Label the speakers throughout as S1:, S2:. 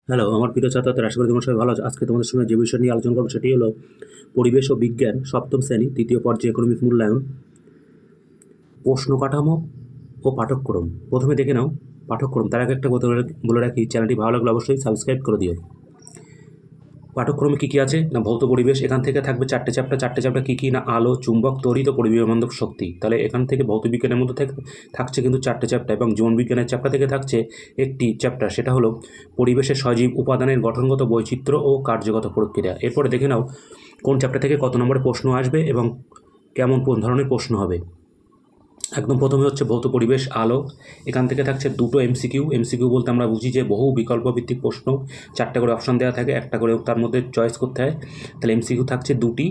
S1: Hello, আমার প্রিয় ছাত্রছাত্রীরা, আশা করি তোমরা সবাই ভালো আছো। আজকে তোমাদের সঙ্গে যে বিষয় নিয়ে আলোচনা করবো সেটি হলো পরিবেশ ও বিজ্ঞান সপ্তম শ্রেণী তৃতীয় পর্যায়ক্রমিক মূল্যায়ন, প্রশ্ন কাঠামো ও পাঠ্যক্রম। প্রথমে দেখে নাও পাঠ্যক্রম। তার আগে একটা কথা বলে রাখি, চ্যানেলটি ভালো লাগলে অবশ্যই সাবস্ক্রাইব করে দিও। পাঠ্যক্রমে কী কী আছে না, ভৌত পরিবেশ, এখান থেকে থাকবে চারটে চ্যাপ্টার কী কী না, আলো, চুম্বক, তড়িৎ ও পরিবেশবান্ধব শক্তি। তাহলে এখান থেকে ভৌত বিজ্ঞানের মধ্যে থাকছে কিন্তু চারটে চ্যাপ্টার, এবং জীবন বিজ্ঞানের চ্যাপ্টার থেকে থাকছে একটি চ্যাপ্টার, সেটা হলো পরিবেশের সজীব উপাদানের গঠনগত বৈচিত্র্য ও কার্যগত প্রক্রিয়া। এরপরে দেখে নাও কোন চ্যাপ্টার থেকে কত নম্বরে প্রশ্ন আসবে এবং কেমন ধরনের প্রশ্ন হবে। একদম প্রথমে হচ্ছে ভৌত পরিবেশ, আলো। এখান থেকে থাকছে দুটো এমসিকিউ বলতে আমরা বুঝি যে বহু বিকল্প ভিত্তিক প্রশ্ন, চারটা করে অপশান দেওয়া থাকে, একটা করে তার মধ্যে চয়েস করতে হয়। তাহলে এমসিকিউ থাকছে দুটি,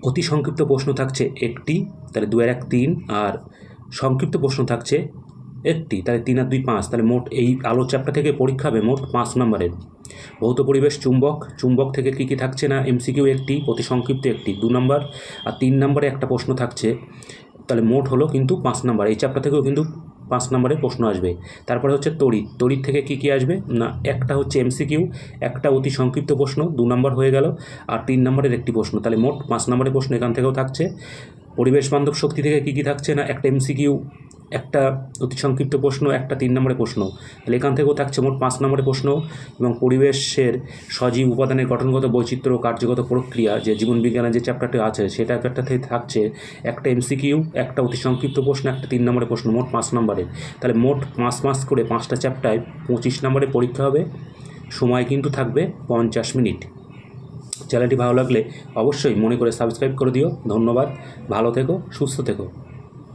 S1: অতি সংক্ষিপ্ত প্রশ্ন থাকছে একটি, তাহলে 2 আর 1 3, আর সংক্ষিপ্ত প্রশ্ন থাকছে একটি, তাহলে 3 আর 2 5। তাহলে মোট এই আলো চ্যাপ্টার থেকে পরীক্ষা হবে মোট 5 নম্বরের। ভৌত পরিবেশ, চুম্বক থেকে কী কী থাকছে না, এমসিকিউ একটি, অতি সংক্ষিপ্ত একটি 2 নম্বর, আর 3 নম্বরে একটা প্রশ্ন থাকছে। তাহলে মোট হলো কিন্তু 5 নম্বর। এই চ্যাপ্টার থেকেও কিন্তু 5 নম্বরের প্রশ্ন আসবে। তারপরে হচ্ছে তড়িৎ থেকে কী কী আসবে না, একটা হচ্ছে এমসিকিউ, একটা অতি সংক্ষিপ্ত প্রশ্ন 2 নম্বর হয়ে গেল, আর 3 নম্বরের একটি প্রশ্ন। তাহলে মোট 5 নম্বরের প্রশ্ন এখান থেকেও থাকছে। পরিবেশ বান্ধব শক্তি থেকে কী কী থাকছে না, একটা এমসিকিউ, একটা অতি সংক্ষিপ্ত প্রশ্ন, একটা 3 নম্বরের প্রশ্ন। তাহলে এখান থেকেও থাকছে মোট 5 নম্বরের প্রশ্ন। এবং পরিবেশের সজীব উপাদানের গঠনগত বৈচিত্র্য ও কার্যগত প্রক্রিয়া, যে জীবনবিজ্ঞানের যে চ্যাপ্টারটি আছে সেটা একটা থেকে থাকছে একটা এমসিকিউ, একটা অতি সংক্ষিপ্ত প্রশ্ন, একটা 3 নম্বরের প্রশ্ন, মোট 5 নম্বরের। তাহলে মোট 5 করে 5টা চ্যাপ্টারে 25 নম্বরের পরীক্ষা হবে। সময় কিন্তু থাকবে 50 মিনিট। চ্যানেলটি ভালো লাগলে অবশ্যই মনে করে সাবস্ক্রাইব করে দিও। ধন্যবাদ, ভালো থেকো, সুস্থ থেকো।